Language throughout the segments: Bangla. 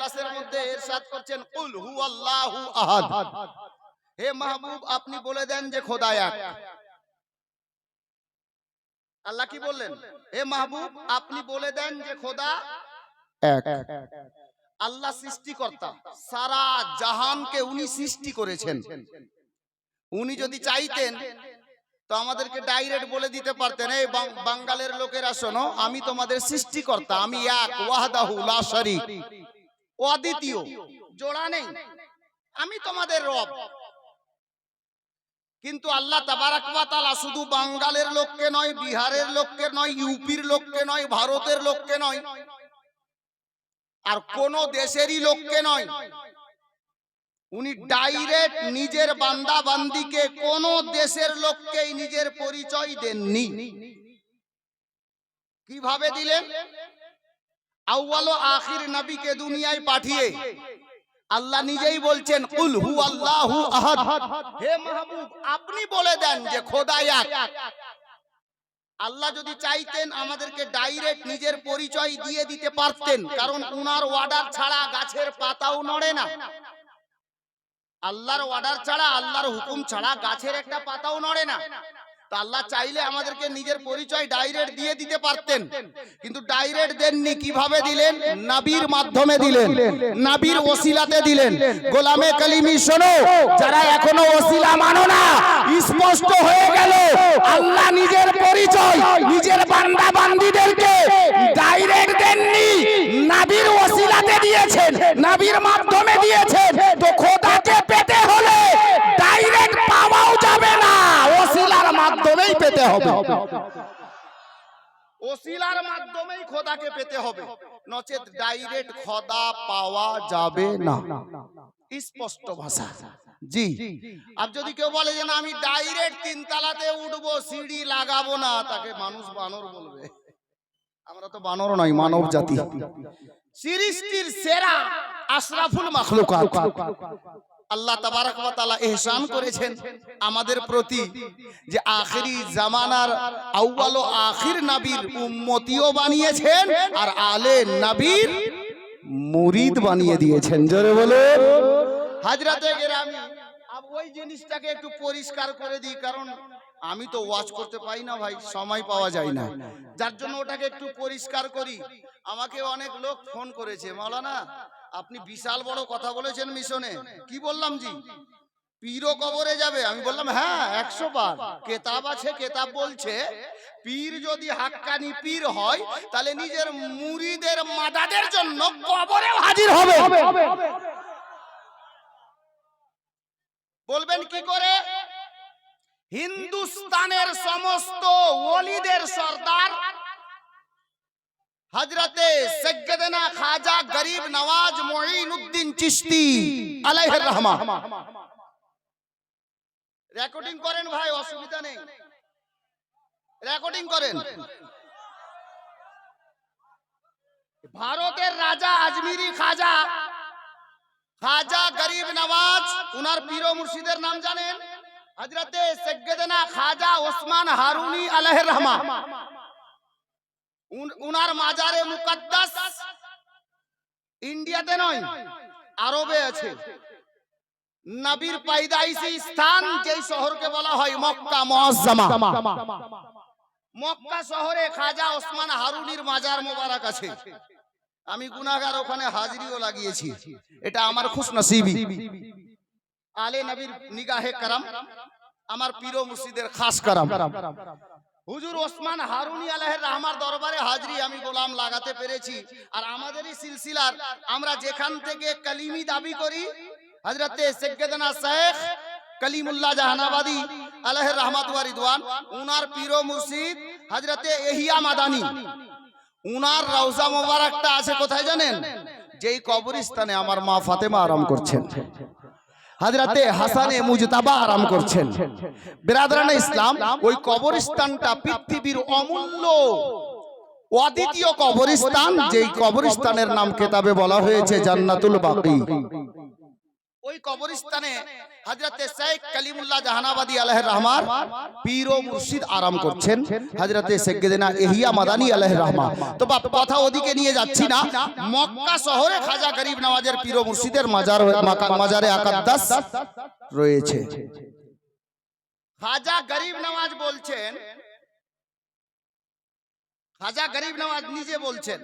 ইখলাসের মধ্যে ইরশাদ করছেন কুল হুয়াল্লাহু আহাদ। হে মাহবুব আপনি বলে দেন যে খোদা এক। আল্লাহ কি বললেন? হে মাহবুব আপনি বলে দেন যে খোদা এক। আল্লাহ সৃষ্টিকর্তা, সারা জাহানকে উনি সৃষ্টি করেছেন। উনি যদি চাইতেন তো আমাদেরকে ডাইরেক্ট বলে দিতে পারতেন, এই বাঙালের লোকেরা শোনো, আমি তোমাদের সৃষ্টিকর্তা, আমি এক, ওয়াহদাহু লা শারীক, অদ্বিতীয়, জোড়া নেই, আমি তোমাদের রব। কিন্তু আল্লাহ তাবারাক ওয়া তাআলা শুধু বাঙালের লোককে নয়, বিহারের লোককে নয়, ইউপির লোককে নয়, ভারতের লোককে নয়, আর কোন দেশেরই লোককে নয়, উনি ডাইরেক্ট নিজের বান্দা বান্দিকে কোন দেশের লোককেই নিজের পরিচয় দেননি। কিভাবে দিলেন? আউয়াল ও আখির নবীকে দুনিয়ায় পাঠিয়ে আল্লাহ নিজেই বলছেন কুল হুয়াল্লাহু আহাদ। হে মাহবুব আপনি বলে দেন যে খোদা এক। আল্লাহ যদি চাইতেন আমাদেরকে ডাইরেক্ট নিজের পরিচয় দিয়ে দিতে পারতেন, কারণ উনার অর্ডার ছাড়া গাছের পাতাও নড়ে না। আল্লাহর অর্ডার ছাড়া, আল্লাহর হুকুম ছাড়া গাছের একটা পাতাও নড়ে না। তা আল্লাহ চাইলে আমাদেরকে নিজের পরিচয় ডাইরেক্ট দিয়ে দিতে পারতেন, কিন্তু ডাইরেক্ট দেননি। কিভাবে দিলেন? নবীর মাধ্যমে দিলেন, নবীর ওসিলাতে দিলেন। গোলামে কালিমি শোনো, যারা এখনো ওসিলা মানো না, স্পষ্ট হয়ে গেল আল্লাহ নিজের পরিচয় নিজের বান্দা বান্দীদেরকে ডাইরেক্ট দেননি, নবীর ওসিলাতে দিয়েছেন, নবীর মাধ্যমে দিয়েছেন। তো খোদাকে পেতে হলে ডাইরেক্ট পাওয়াও যাবে না, ওসিলার মাধ্যমেই পেতে হবে। ওসিলার মাধ্যমেই খোদাকে পেতে হবে, নচেত ডাইরেক্ট খোদা পাওয়া যাবে না। স্পষ্ট ভাষা। জি, আর যদি কেউ বলে যে না আমি ডাইরেক্ট তিনতলাতে উঠবো, সিঁড়ি লাগাবো না, তাকে মানুষ বানর বলবে। আমরা তো বানর নই, মানব জাতি, সৃষ্টির সেরা আশরাফুল মাখলুকাত। আল্লাহ তাবারাক ওয়া তাআলা ইহসান করেছেন আমাদের প্রতি যে আখিরি জামানার আউয়াল ও আখির নবীর উম্মতিও বানিয়েছেন আর আলে নবীর মুরিদ বানিয়ে দিয়েছেন। জোরে বলুন হযরতে গেরামি। अब ওই জিনিসটাকে একটু পরিষ্কার করে দিই, কারণ আমি তো ওয়াজ করতে পাই না ভাই, সময় পাওয়া যায় না, যার জন্য ওটাকে একটু পরিষ্কার করি। আমাকে অনেক লোক ফোন করেছে, মাওলানা আপনি বিশাল বড় কথা বলেছেন মিশনে। কি বললাম জি? পীরও কবরে যাবে? আমি বললাম হ্যাঁ 100 বার। কিতাব আছে, কিতাব বলছে পীর যদি হাক্কানি পীর হয় তাহলে নিজের মুরিদের মাদাদের জন্য কবরেও হাজির হবে। বলবেন কি করে? হিন্দুস্তানের সমস্ত ওলিদের সরদার হযরতে সৈয়দনা খাজা গরিব নওয়াজ মুঈনুদ্দিন চিশতি আলাইহির রহমা। রেকর্ডিং করেন ভাই, অসুবিধা নেই, রেকর্ডিং করেন। ভারতের রাজা আজমিরি খাজা, খাজা গরিব নওয়াজ, উনার পীর ও মুর্শিদের নাম জানেন? হযরতে সৈয়দনা খাজা ওসমান হারুনি আলাইহির রহমা। উনার মাজারে মুকদ্দাস ইন্ডিয়াতে নয়, আরবে আছে। নবীর পয়দাইশি স্থান যেই শহরকে বলা হয় মক্কা মুআজ্জামা, মক্কা শহরে খাজা ওসমান হারুনির মাজার মোবারক আছে। আমি গুনাহগার, ওখানে হাজিরিও লাগিয়েছি, এটা আমার খুশনসিবি। আলে নবীর নিগাহে করম, আমার পীর ও মুর্শিদের খাস করম। হুজুর ওসমান হারুনি আলাইহির রহমার দরবারে হাজরি আমি গোলাম লাগাতে পেরেছি। আর আমাদেরই সিলসিলার আমরা যেখান থেকে কালিমি দাবি করি, হযরতে সৈয়দনা শেখ কলিমুল্লাহ জাহানাবাদী আলাইহির রহমাত ওয়া রিদওয়ান, উনার পীর ও মুর্শিদ হযরতে ইহইয়া মাদানী, উনার রওজা মোবারকটা আছে কোথায় জানেন? যেই কবরস্থানে আমার মা ফাতেমা আরাম করছেন, হযরতে হাসানে মুজতাবা আরাম করছেন। বিরাদরানে ইসলাম, ওই কবরস্থানটা পৃথিবীর অমূল্য অদ্বিতীয় কবরস্থান, যেই কবরস্থানের নাম কিতাবে বলা হয়েছে জান্নাতুল বাকি। ওই ওই কবরস্থানে হযরতে শেখ কালিমুল্লাহ জাহানাবাদী আলাইহির রহমান পীর ও মুর্শিদ আরাম করছেন, হযরতে সাইয়েদনা ইহিয়া মাদানী আলাইহির রহমান। তো বাপ কথা ওদিকে নিয়ে যাচ্ছি না, মক্কা শহরে খাজা গরিব নওয়াজের পীর ও মুর্শিদের মাজারে আকদ্দাস রয়েছে। খাজা গরিব নওয়াজ বলছেন, খাজা গরিব নওয়াজ নিজে বলছেন,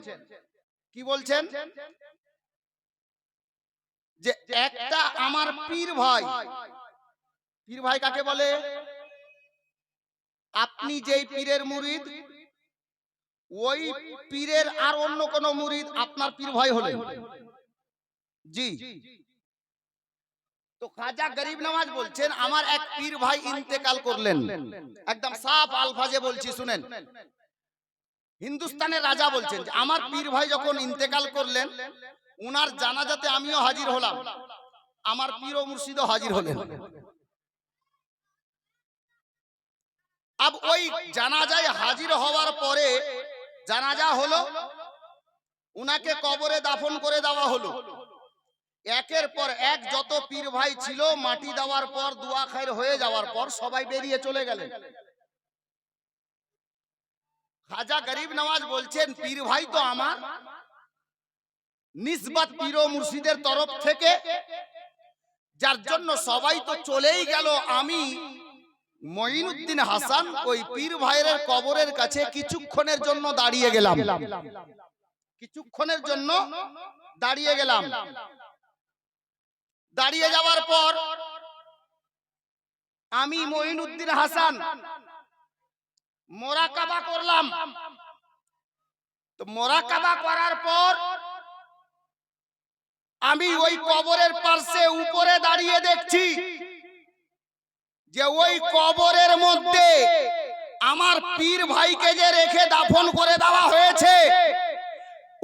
কি বলছেন, যে একটা আমার পীর ভাই, পীর ভাই কাকে বলে? আপনি যেই পীরের মুরিদ, ওই পীরের আর অন্য কোন মুরিদ আপনার পীর ভাই হলেন। জি। তো খাজা গরিব নওয়াজ বলছেন আমার এক পীর ভাই ইন্তেকাল করলেন, একদম সাফ আলফাজে বলছি শুনেন। হিন্দুস্তানের রাজা বলছেন যে আমার পীর ভাই যখন ইন্তেকাল করলেন, উনার জানাজাতে আমিও হাজির হলাম, আমার পীর ও মুর্শিদও হাজির হলেন। আব ওই জানাজায় হাজির হওয়ার পরে জানাজা হলো, উনাকে কবরে দাফন করে দেওয়া হলো। একের পর এক যত পীর ভাই ছিল মাটি দেওয়ার পর দোয়া খায়ের হয়ে যাওয়ার পর সবাই বেরিয়ে চলে গেলেন। খাজা গরিব নওয়াজ বলছেন পীর ভাই তো আমার, নিসবত পীর ও মুর্শিদের তরফ থেকে, যার জন্য সবাই তো চলেই গেল, আমি মঈনুদ্দিন হাসান ওই পীর ভাইয়ের কবরের কাছে কিছুক্ষণের জন্য দাঁড়িয়ে গেলাম, কিছুক্ষণের জন্য দাঁড়িয়ে গেলাম। দাঁড়িয়ে যাওয়ার পর আমি মঈনুদ্দিন হাসান মোরাকাবা করলাম। তো মোরাকাবা করার পর আমি ওই কবরের পাশে উপরে দাঁড়িয়ে দেখছি যে ওই কবরের মধ্যে আমার পীর ভাইকে যে রেখে দাফন করে দেওয়া হয়েছে,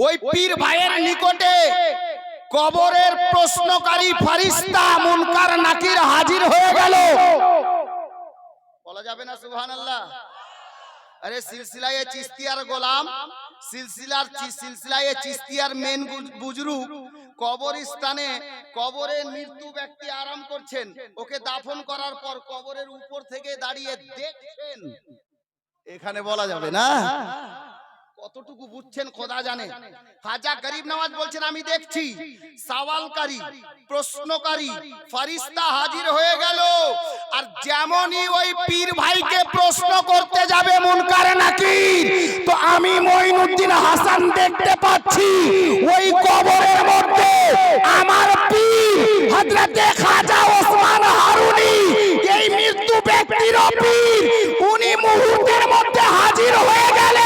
ওই পীর ভাইয়ের নিকটে কবরের প্রশ্নকারী ফেরেশতা মুনকার নাকির হাজির হয়ে গেল। বলা যাবে না সুবহানাল্লাহ? আরে সিলসিলায়ে চিশতিয়ার গোলাম, সিলসিলায়ে চিশতিয়ার মেন বুজরুগ কবরস্থানে কবরে মৃত্যু ব্যক্তি আরাম করছেন, ওকে দাফন করার পর কবরের উপর থেকে দাঁড়িয়ে দেখছেন। এখানে বলা যাবে না, কতটুকু বুঝছেন খোদা জানে। খাজা গরিব নওয়াজ বলছেন আমি দেখছি সওয়ালকারী প্রশ্নকারী ফেরেশতা হাজির হয়ে গেল, আর যেমনই ওই পীর ভাইকে প্রশ্ন করতে যাবে মুনকার নাকির, তো আমি মঈনুদ্দিন হাসান দেখতে পাচ্ছি ওই কবরের মধ্যে আমার পীর হযরতে খাজা ওসমান হারুনি, এই মৃত্যু ব্যক্তির পীর, উনি মুহূর্তের মধ্যে হাজির হয়ে গেলেন।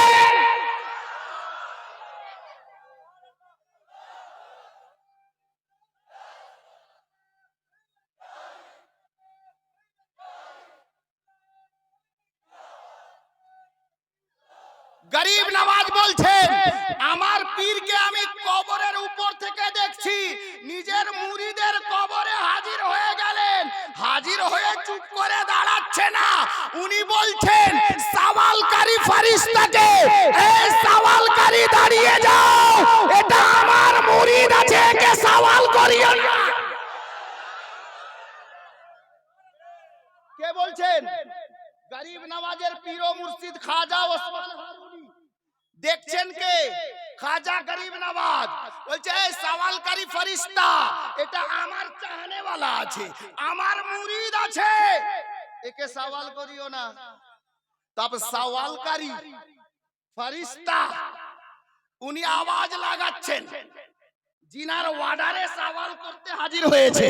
গরিব নওয়াজ বলছেন আমার পীরকে আমি কবরের উপর থেকে দেখছি, নিজের মুরিদের কবরে হাজির হয়ে গেলেন। হাজির হয়ে চুপ করে দাঁড়াচ্ছে না, উনি বলছেন সওয়ালকারী ফেরেশতাকে, এই সওয়ালকারী দাঁড়িয়ে যাও, এটা আমার মুরিদ আছে, একে সওয়াল করিও না। কে বলছেন? গরিব নওয়াজের পীর ও মুর্শিদ খাজা ওসমান হারুনি। দেখছেন কে? খাজা গরিব নওয়াজ বলছে এই সওয়ালকারী ফেরেশতা, এটা আমার চাহনে वाला আছে, আমার মুরিদ আছে, একে সওয়াল করিও না। তবে সওয়ালকারী ফেরেশতা উনি আওয়াজ লাগাচ্ছেন, জিনার ওয়ার্ডারে সওয়াল করতে হাজির হয়েছে।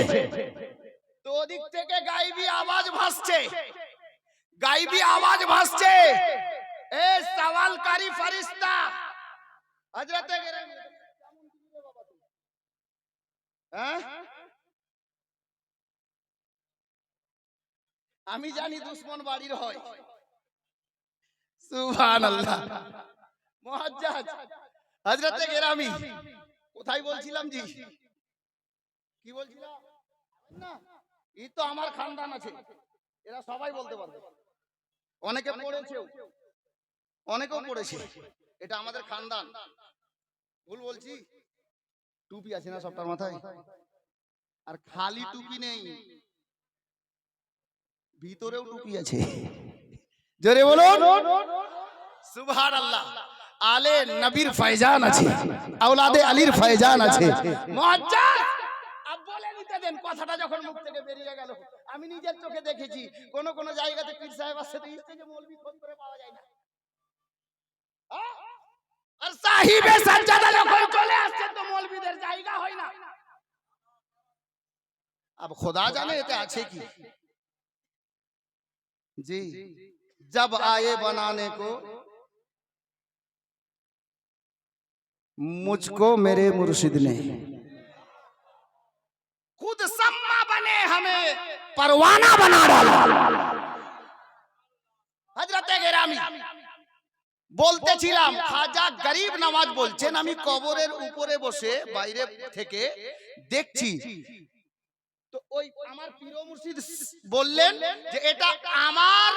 তো ওদিক থেকে গায়েবী আওয়াজ ভাসছে, গায়েবী আওয়াজ ভাসছে, এ সওয়ালকারী ফেরেশতা হযরতে আমি জানি দুশমন বাড়ির হয়। সুবহানাল্লাহ। মুআজ্জাজ হযরতে গেরামি কোথায় বলছিলাম জি? কি বলছিলাম না, এই তো আমার খানদান আছে, এরা সবাই বলতে পারবে, অনেকে পড়েছেও, অনেকেও পড়েছে, এটা আমাদের খানদান। ভুল বলছি? টুপি আছে না সবটার মাথায়? আর খালি টুপি নেই, ভিতরেও টুপি আছে। জোরে বলুন সুবহানাল্লাহ। আলে নবীর ফয়জান আছে, আওলাদে আলীর ফয়জান আছে। মুআজ্জাজ আব বলে নিতে দেন, কথাটা যখন মুখ থেকে বেরিয়ে গেল। আমি নিজের চোখে দেখেছি কোন কোন জায়গাতে পীর সাহেব আসছে তো স্টেজে মৌলবি খোঁজ করে পাওয়া যায় না। আর সাহিবে সাজ্জাদা যখন চলে আসছে তো মৌলবীদের জায়গা হয় না। अब खुदा जाने ये अच्छे की जी। जब आए बनाने को मुझको मेरे मुर्शिद ने, खुद सम्मा बने हमें परवाना बना डाला। হযরতে গেরামি বলতেছিলাম, খাজা গরিব নওয়াজ বলছেন আমি কবরের উপরে বসে বাইরে থেকে দেখছি, তো ওই আমার পীর মুর্শিদ বললেন যে এটা আমার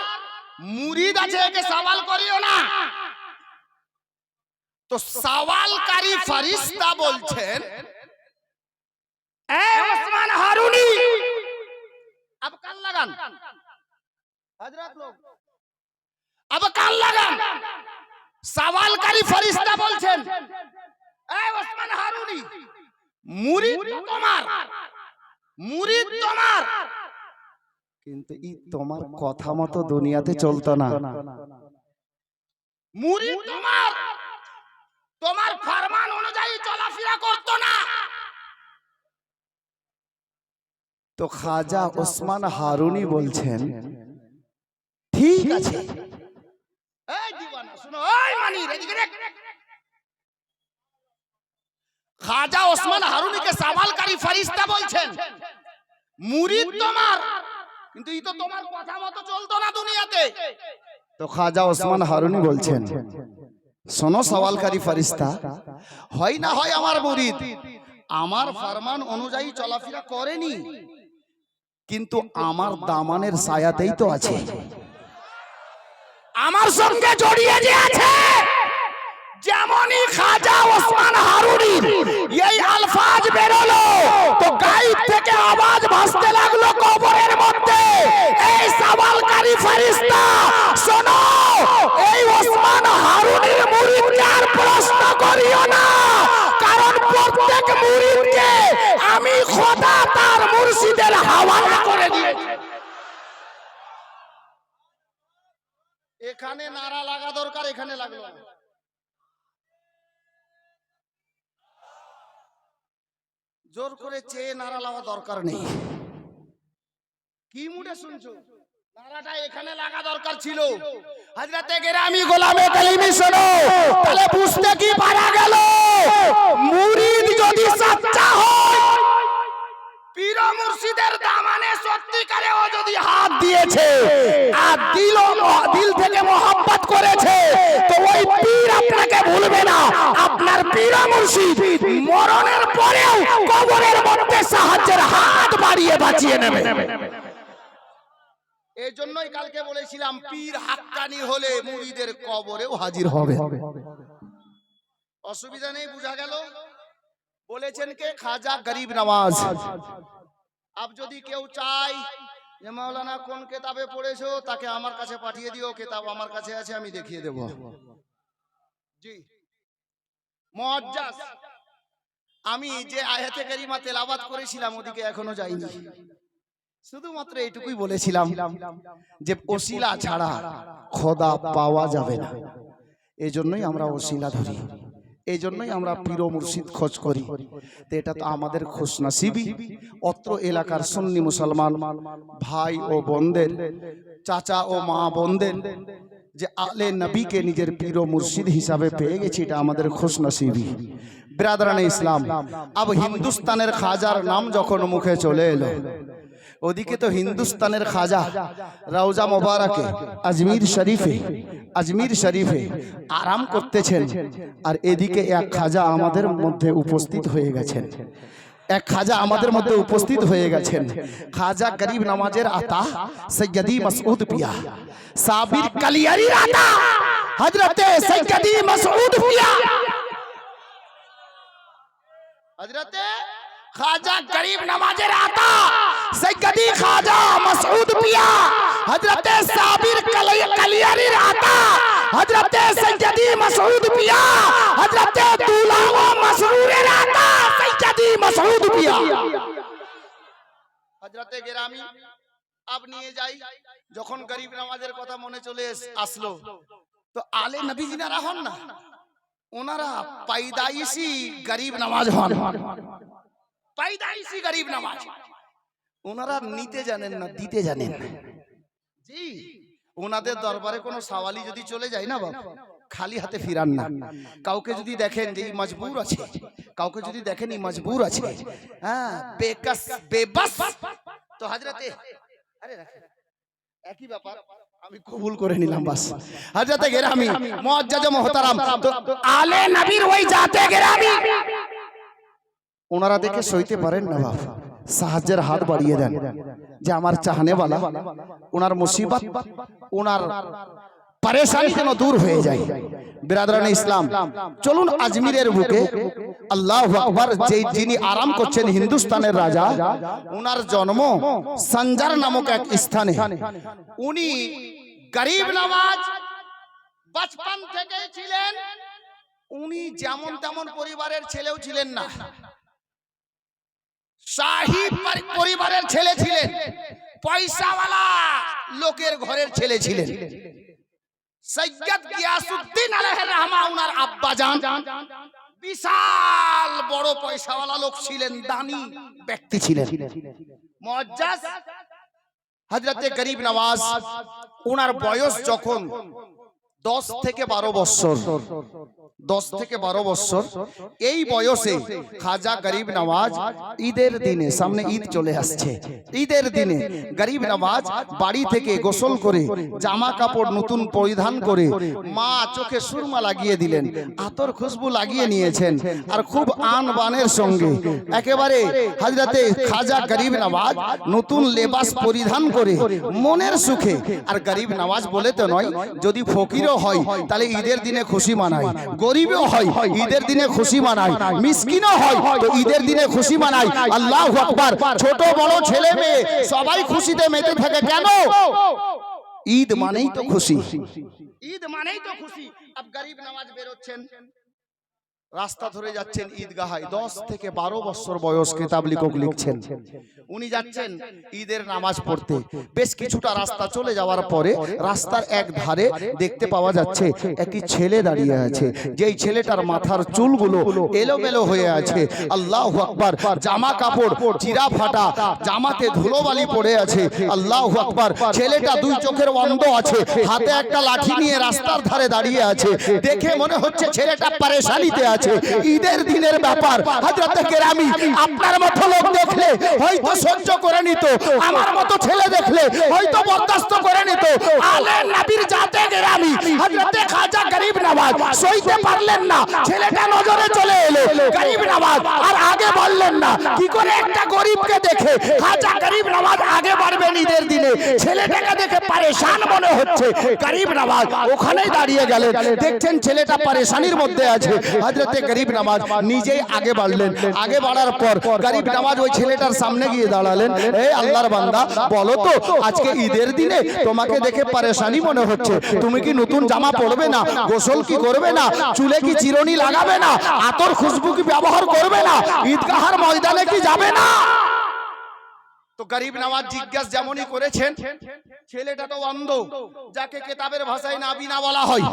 মুরিদ আছে, একে সওয়াল করিও না। তো সওয়ালকারী ফেরেশতা বলছেন এ ওসমান হারুনি, अब कान लगान हजरत लोग, अब कान लगान। সওয়ালকারী ফেরেশতা বলছেন এ ওসমান হারুনি, মুরিদ তোমার, মুরিদ তোমার, কিন্তু ই তোমার কথা মতো দুনিয়াতে চলতো না। মুরিদ তোমার, তোমার ফরমান অনুযায়ী চলাফেরা করতো না। তো খাজা ওসমান হারুনি বলছেন ঠিক আছে। এই দিওয়ানা শুনো, ওই মানির এদিকে দেখ। খাজা ওসমান হারুনিকে সওয়ালকারী ফেরেশতা বলছেন মুরিদ তোমার, কিন্তু ই তো তোমার কথা মতো চলতো না দুনিয়াতে। তো খাজা ওসমান হারুনি বলছেন শোনো সওয়ালকারী ফেরেশতা, হয় না হয় আমার মুরিদ আমার ফরমান অনুযায়ী চলাফেরা করেনি, কিন্তু আমার দামানের ছায়াতেই তো আছে, আমার সঙ্গে জড়িয়ে যে আছে। যেমনই খাজা ওসমান হারুনির এই আলফাজ বেরোলো তো গায়েব থেকে আওয়াজ ভাসতে লাগলো কবরের মধ্যে, এই সওয়ালকারী ফেরেশতা শোনো, এই ওসমান হারুনির মুরিদকে আর প্রশ্ন করিও না, কারণ প্রত্যেক মুরিদকে আমি খোদা তার মুর্শিদের হাওয়ালা করে দিয়েছি। এখানে নারা লাগা দরকার, এখানে লাগলো না। জোর করে চেয়ে নারা লাগা দরকার নেই। কি মুডে শুনছো? নারাটা এখানে লাগা দরকার ছিল। হযরতে গেরামি গোলামে কালিমি শোনো, তাহলে বুঝতে কি পারা গেল, মুরিদ যদি সচ্চা হয়, পীর মুর্শিদের দামানে সত্যিকারে ও যদি হাত দিয়েছে আর দিল থেকে মোহাব্বত করেছে, তো ওই পীর আপনাকে ভুলবে না। আপনার পীর মুর্শিদ মরণের পরেও কবরের মধ্যে সাহায্যের হাত বাড়িয়ে বাঁচিয়ে নেবে। এই জন্যই কালকে বলেছিলাম পীর হাক্কানি হলে মুরিদের কবরেও হাজির হবে। অসুবিধা নেই, বুঝা গেল। বলেছেন কে? খাজা গরিব নওয়াজ। আব যদি কেউ চাই যে মাওলানা কোন কিতাবে পড়েছো, তাকে আমার কাছে পাঠিয়ে দিও, কিতাব আমার কাছে আছে, আমি দেখিয়ে দেব। জি মুআজ্জাজ, আমি যে আয়াতে কারিমা তেলাওয়াত করেছিলাম ওদিকে এখনো যাইনি, শুধুমাত্র এইটুকুই বলেছিলাম যে ওসিলা ছাড়া খোদা পাওয়া যাবে না। এই জন্যই আমরা ওসিলা ধরি, এই জন্যই আমরা পীর মুর্শিদ খোঁজ করি। তো এটা তো আমাদের খুশনসিবি। অত্র এলাকার সুন্নি মুসলমান ভাই ও বোনদের, চাচা ও মা বোনদের যে আলে নবীকে নিজের পীর মুর্শিদ হিসাবে পেয়ে গেছি, এটা আমাদের খুশনসিবি। ব্রাদারানে ইসলাম, আব হিন্দুস্তানের খাজার নাম যখন মুখে চলে এলো, ওদিকে তো হিন্দুস্তানের খাজা রওজা মোবারকে আজমির শরীফে আরাম করতেছেন, আর এদিকে এক খাজা আমাদের মধ্যে উপস্থিত হয়ে গেছেন। এক খাজা আমাদের মধ্যে উপস্থিত হয়ে গেছেন, খাজা গরিব নওয়াজের আতা সৈয়দি মাসউদ পিয়া, সাবির কালিয়ারির আতা হযরতে সৈয়দি মাসউদ পিয়া, হযরতে খাজা গরিব নওয়াজের আতা সৈয়দি খাজা মাসউদ পিয়া হযরতে সাবির কালিয়ারির আতা হযরতে সৈয়দি মাসউদ পিয়া হযরতে দুলা ও মাসরুরের আতা সৈয়দি মাসউদ পিয়া। হযরতে গেরামি আব নিয়ে যাই, যখন গরিব নওয়াজের কথা মনে চলে আসলো, তো আলে নবী জিনারা হন না, ওনারা পায়দাইশি গরিব নওয়াজ হন, পায়দাইশি গরিব নওয়াজ। ওনারা নিতে জানেন না, দিতে জানেন না। জি, ওনাদের দরবারে কোনো সওয়ালি যদি চলে যায় না বাবা, খালি হাতে ফিরান না। কাউকে যদি দেখেন যে মজবুর আছে, কাউকে যদি দেখেন মজবুর আছে, হ্যাঁ বেকস বেবস, তো হযরতে আরে রাখেন একই ব্যাপার, আমি কবুল করে নিলাম বাস। হযরতে গেরামি মুআজ্জাজ মুহতারাম, তো আলে নবীর ওই জাতে গেরামি ওনারা দেখে সইতে পারেন না বাবা, সাহায্যের হাত বাড়িয়ে দেন যে আমার চাহনেওয়ালা, ওনার মুসিবত, ওনার পরেশানি যেন দূর হয়ে যায়। বিরাদরানে ইসলাম, চলুন আজমিরের বুকে আল্লাহু আকবার, যিনি আরাম করছেন হিন্দুস্তানের রাজা, ওনার জন্ম সঞ্জার নামক এক স্থানে। উনি গরিব নওয়াজ বচপন থেকে ছিলেন, উনি যেমন তেমন পরিবারের ছেলেও ছিলেন না, শাহী পরিবারের ছেলে ছিলেন, পয়সাওয়ালা লোকের ঘরের ছেলে ছিলেন। সৈয়দ গিয়াসউদ্দিন আলাইহির রহমা ওনার আব্বাজান বিশাল বড় পয়সাওয়ালা লোক ছিলেন, দানি ব্যক্তি ছিলেন। মুআজ্জাজ হযরতে গরিব নওয়াজ, ওনার বয়স যখন 10 থেকে 12 বছর, 10 থেকে 12 বছর, এই বয়সে খাজা গরিব নওয়াজ ঈদের দিনে, সামনে ঈদ চলে আসছে, ঈদের দিনে গরিব নওয়াজ বাড়ি থেকে গোসল করে জামা কাপড় নতুন পরিধান করে মা চোখে সুরমা লাগিয়ে দিলেন, আতর খুশবু লাগিয়ে নিয়েছেন, আর খুব আন বানের সঙ্গে একেবারে হযরতে খাজা গরিব নওয়াজ নতুন লেবাস পরিধান করে মনের সুখে। আর গরিব নওয়াজ বলে তো নয়, যদি ফকিরও হয় তাহলে ঈদের দিনে খুশি মানায়, গরিবও হয় ঈদের দিনে খুশি মানায়, মিসকিনও হয় তো ঈদের দিনে খুশি মানায়। আল্লাহু আকবার, ছোট বড় ছেলে মেয়ে সবাই খুশিতে মেতে থাকে। কেন? ঈদ মানেই তো খুশি, ঈদ মানেই তো খুশি। আব গরিব নওয়াজ বেরোচ্ছেন, রাস্তা ধরে যাচ্ছেন ঈদগাহায়, 10 থেকে 12 বছর বয়স, কিতাব লেখক লিখছেন। উনি যাচ্ছেন ঈদের নামাজ পড়তে। বেশ কিছুটা রাস্তা চলে যাওয়ার পরে রাস্তার এক ধারে দেখতে পাওয়া যাচ্ছে একটি ছেলে দাঁড়িয়ে আছে, যেই ছেলেটার মাথার চুলগুলো এলোমেলো হয়ে আছে। আল্লাহু আকবার, জামা কাপড় চিরা ফাটা, জামাতে ধুলোবালি পড়ে আছে। আল্লাহু আকবার, ছেলেটা দুই চোখের অন্ধ আছে, হাতে একটা লাঠি নিয়ে রাস্তার ধারে দাঁড়িয়ে আছে। দেখে মনে হচ্ছে ছেলেটা পরেশানিতে আছে। ঈদের দিনের ব্যাপার। হযরতে গেরামি, আপনার মতো লোক দেখলে হয়তো সহ্য করে নিত, আমার মতো ছেলে দেখলে হয়তো বরদাস্ত করে নিত। আলে নবীর জাতে গেরামি হযরতে খাজা গরিব নওয়াজ সইতে পারলেন না, ছেলেটা নজরে চলে এলো। গরিব নওয়াজ আর আগে বললেন না, কি করে একটা গরিবকে দেখে খাজা গরিব নওয়াজ আগে বাড়বেন ঈদের দিনে? ছেলেটাকে দেখে পরেশান মনে হচ্ছে। গরিব নওয়াজ ওখানেই দাঁড়িয়ে গেলেন, দেখছেন ছেলেটা পরেশানির মধ্যে আছে। হযরতে গরিব নওয়াজ নিজেই আগে বাড়লেন। আগে বাড়ার পর গরিব নওয়াজ ওই ছেলেটার সামনে গিয়ে দাঁড়ালেন। এই আল্লাহর বান্দা, বলো তো আজকে ঈদের দিনে তোমাকে দেখে পরেশানি মনে হচ্ছে, তুমি কি নতুন জামা পরবে না? গোসল কি করবে না? চুলে কি চিরুনি লাগাবে না? আতর খুশবু কি ব্যবহার করবে না? ঈদগাহার ময়দানে কি যাবে না? তো গরিব নওয়াজ জিজ্ঞাসা যেমনই করেছেন, ছেলেটা তো অন্ধ, যাকে কিতাবের ভাষায় নাবিনা বলা হয়।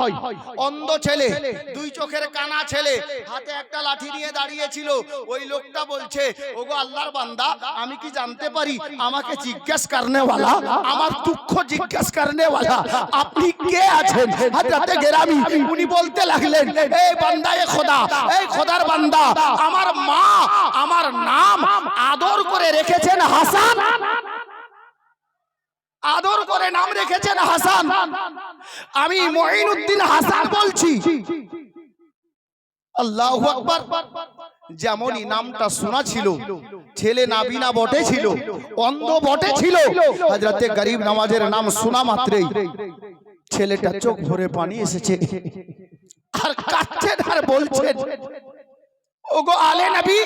অন্ধ ছেলে, দুই চোখের কানা ছেলে, হাতে একটা লাঠি নিয়ে দাঁড়িয়েছিল। ওই লোকটা বলছে, ওগো আল্লাহর বান্দা, আমি কি জানতে পারি আমাকে জিজ্ঞাসা করনেওয়ালা, আমার দুঃখ জিজ্ঞাসা করনেওয়ালা আপনি কে আছেন? হযরতে গেরামি উনি বলতে লাগলেন, এই বান্দা, এ খোদা, এই খোদার বান্দা, আমার মা আমার নাম আদর করে রেখেছেন হাসান, আদর করে নাম রেখেছেন হাসান। আমি মুঈনুদ্দিন হাসান বলছি। আল্লাহু আকবার। যেমনই নামটা শোনা ছিল, ছেলে নাবিনা বটে ছিল, অন্ধ বটে ছিল। হযরতে গরিব নওয়াজের নাম শোনা মাত্রই ছেলেটা চোখ ভরে পানি এসেছে, আর কাঁদছেন আর বলছেন, ওগো আলে নবী,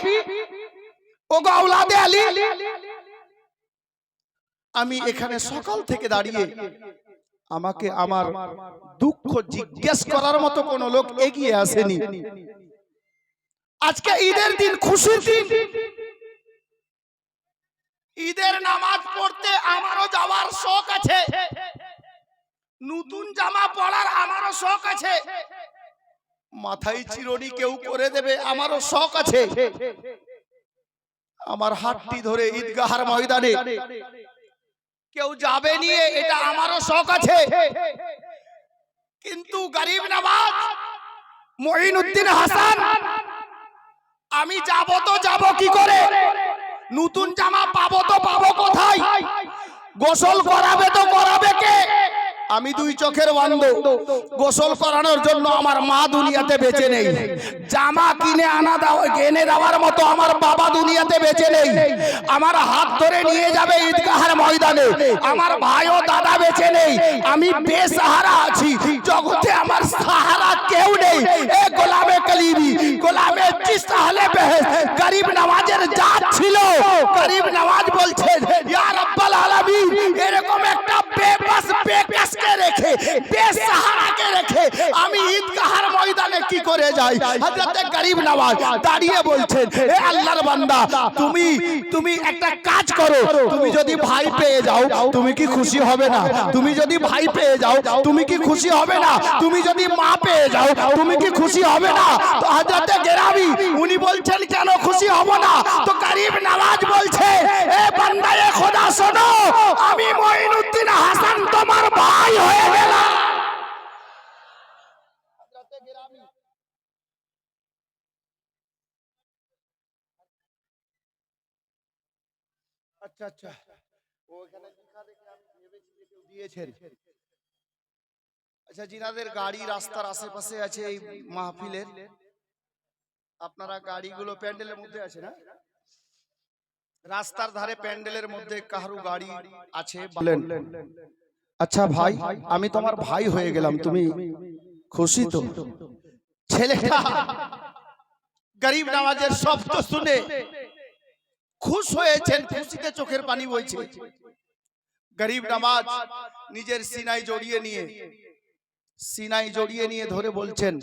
ওগো আওলাদে আলী, আমি এখানে সকাল থেকে দাঁড়িয়ে আমাকে আমার দুঃখ জিজ্ঞেস করার মতো কোন লোক এগিয়ে আসেনি। আজকে ঈদের দিন, খুশির দিন, ঈদের নামাজ পড়তে আমারও যাওয়ার শখ আছে, নতুন জামা পরার আমারও শখ আছে, মাথায় চিরুনি কেউ করে দেবে আমারও শখ আছে, আমার হাতটি ধরে ঈদগাহার ময়দানে কেউ যাবে নিয়ে এটা আমারও শখ আছে। কিন্তু গরিব নওয়াজ মঈনুদ্দিন হাসান, আমি যাব তো যাব কি করে? নতুন জামা পাবো তো পাবো কোথায়? গোসল করাবে তো করাবে কে? আমি দুই চোখের অন্ধ, গোসল করানোর জন্য আমার মা দুনিয়াতে বেঁচে নেই, জামা কিনে এনে দেওয়ার মতো আমার বাবা দুনিয়াতে বেঁচে নেই, আমার হাত ধরে নিয়ে যাবে ঈদগাহের ময়দানে আমার ভাই ও দাদা বেঁচে নেই, আমি বেসাহারা আছি, জগতে আমার সাহারা কেউ নেই। এ গোলামে কলিবি, গোলামে চিস্তা হলে বেহেশত, গরিব নওয়াজের জাত ছিল। গরিব নওয়াজ বলছেন, ইয়া রাব্বাল আলামিন, এরকম একটা বেবাস বেকাসকে রেখে, বেসাহারাকে রেখে আমি ঈদগাহের ময়দানে কি করে যাই? হযরতে গরিব নওয়াজ দাঁড়িয়ে বলছেন, হে আল্লাহর বান্দা, তুমি একটা কাজ করো, তুমি যদি ভাই পেয়ে যাও তুমি কি খুশি হবে না? তুমি যদি ভাই পেয়ে যাও তুমি কি খুশি হবে না? তুমি যদি মা পেয়ে যাও তুমি কি খুশি হবে না? তো হযরতে গেরামি উনি বলছেন, কেন খুশি হব না? তো গরিব নওয়াজ বলছে, এ বান্দায়ে খোদা শোনো, আমি মঈনুদ্দিন হাসান তোমার ভাই হয়ে গেলাম। হযরতে গেরামি আচ্ছা আচ্ছা, ওখানে লেখা দেখে আমি ভেবেছি যে কেউ দিয়েছেন। আচ্ছা, জিনাদের গাড়ি রাস্তার আশেপাশে আছে এই মাহফিলের, আপনারা গাড়িগুলো প্যান্ডেলের মধ্যে আছে না? রাস্তার ধারে প্যান্ডেলের মধ্যে কারু গাড়ি আছে বলেন, আচ্ছা ভাই আমি তোমার ভাই হয়ে গেলাম, তুমি খুশি তো? ছেলেটা গরিব নওয়াজের শব্দ শুনে খুশ হয়েছেন, খুশিতে চোখের পানি বইছে। গরিব নওয়াজ নিজের সিনায় জড়িয়ে নিয়ে ধরে বলছেন,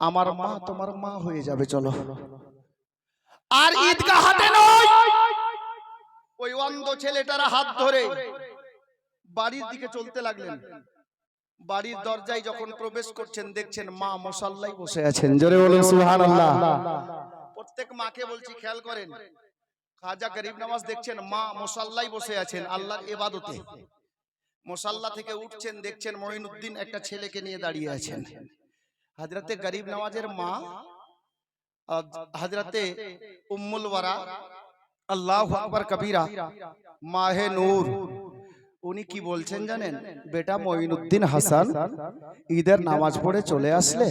আমার মা তোমার মা হয়ে যাবে, চলো। আর ঈদগাহতে নয়, ওই অন্ধ ছেলেটার হাত ধরে বাড়ির দিকে চলতে লাগলেন। বাড়ির দরজায় যখন প্রবেশ করছেন দেখছেন মা মুসাল্লায় বসে আছেন। জোরে বলুন সুবহানাল্লাহ। প্রত্যেক মাকে বলছি খেয়াল করেন, খাজা গরিব নওয়াজ দেখছেন মা মুসাল্লায় বসে আছেন আল্লাহর ইবাদতে। মুসাল্লা থেকে উঠছেন দেখছেন মঈনুদ্দিন একটা ছেলেকে নিয়ে দাঁড়িয়ে আছেন। হযরতে গরিব নওয়াজের মা হযরতে উম্মুল ওয়ারা আল্লাহু আকবার কবীরা মাহে নূর, উনি কি বলছেন জানেন? বেটা মঈনুদ্দিন হাসান ঈদের নামাজ পড়ে চলে আসলে।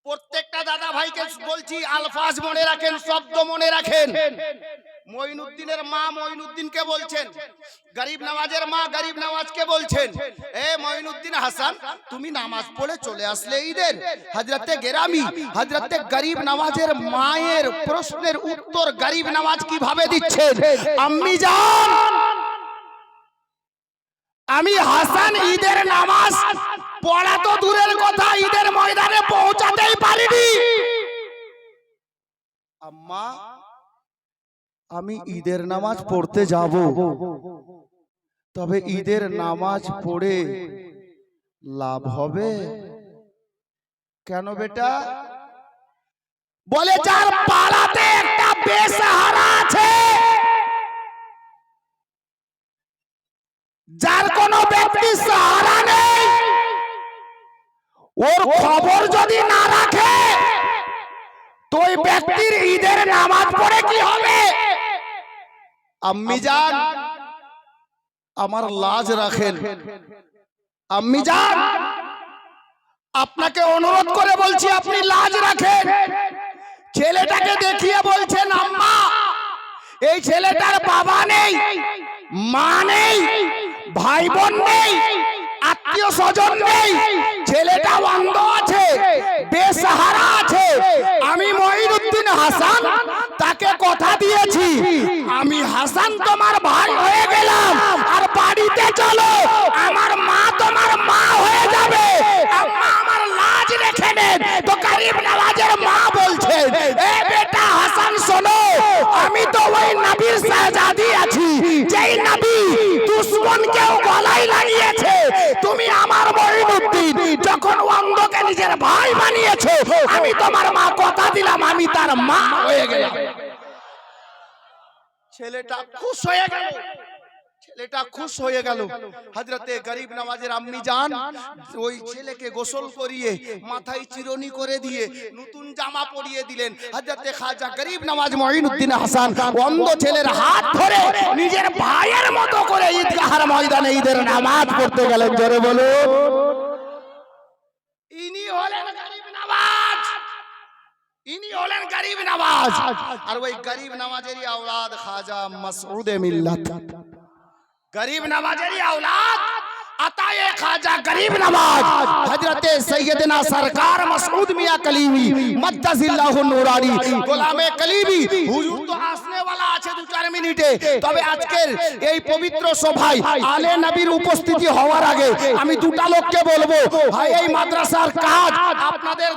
প্রত্যেকটা দাদা ভাইকে বলছি, আলফাজ মনে রাখেন, শব্দ মনে রাখেন। মঈনুদ্দিনের মা মঈনুদ্দিনকে বলছেন, গরিব নওয়াজের মা গরিব নওয়াজকে বলছেন, এ মঈনুদ্দিন হাসান তুমি নামাজ পড়ে চলে আসলে ঈদের। হযরতে গেরামি হযরতে গরিব নওয়াজের মায়ের প্রশ্নের উত্তর গরিব নওয়াজ কিভাবে দিচ্ছেন? আম্মি জান, আমি হাসান ঈদের নামাজ পড়া তো দূরের কথা, ঈদের ময়দানে পৌঁছাতেই পারিনি। আম্মা, আমি ঈদের নামাজ পড়তে যাব, তবে ঈদের নামাজ পড়ে লাভ হবে কেন বেটা? বলে, যার পাড়াতে একটা বেসাহারা আছে, যার কোনো ব্যক্তি সাহারা নেই, ওর খবর যদি না রাখে তো ওই ব্যক্তির ঈদের নামাজ পড়ে কি হবে? আম্মি জান আমার লাজ রাখেন। আম্মি জান আপনাকে অনুরোধ করে বলছি, আপনি লাজ রাখেন। ছেলেটাকে দেখিয়ে বলছেন, আম্মা এই ছেলেটার বাবা নেই, মা নেই, ভাই বোন নেই, আত্মীয় স্বজন নেই, ছেলেটা অন্ধ আছে, বেসাহারা আছে। আমি মঈনুদ্দিন হাসান তাকে কথা দিয়েছি আমি হাসান তোমার ভাই হয়ে গেলাম আর বাড়িতে চলো আমার মা তোমার মা হয়ে যাবে আম্মা আমার লাজ রেখে নেন তো গরিব নওয়াজের মা বলছে এ বেটা হাসান শোনো আমি তো ওই নবীর শাহজাদি আছি যেই নবী দুশমনকেও গলায় লাগিয়েছে তুমি আমার মঈনুদ্দিন যখন অন্ধকে নিজের ভাই বানিয়েছো আমি তোমার মা কথা দিলাম আমি তার মা হয়ে গেলাম ছেলেটা খুশ হয়ে গেল ছেলেটা খুশ হয়ে গেল হযরতে গরিব নওয়াজের আম্মি জান ওই ছেলেকে গোসল করিয়ে মাথায় চিরুনি করে দিয়ে নতুন জামা পরিয়ে দিলেন হযরতে খাজা গরিব নওয়াজ মঈনুদ্দিন হাসান অন্ধ ছেলের হাত ধরে নিজের ভাইয়ের মতো করে ঈদগাহের ময়দানে ঈদের নামাজ পড়তে গেলেন জোরে বলুন ইনি হলেন গরিব নওয়াজ ইনি হলেন গরিব নওয়াজ আর ওই গরিব নওয়াজেরই আওলাদ খাজা মাসউদ মিল্লাত गरीब नवाजेरी औलाद अताए खाजा गरीब नवाज हजरते सैयदना सरकार मसऊद मियां कलीमी मद्दाजिल्लाहु नूरानी গোলামে কলিবি হুজুর তো আসনে वाला আছে 2-4 মিনিটে তবে আজকের এই পবিত্র সভায় আলে নবীর উপস্থিতি হওয়ার আগে আমি দুটা লোককে বলবো ভাই এই মাদ্রাসার কাজ আপনাদের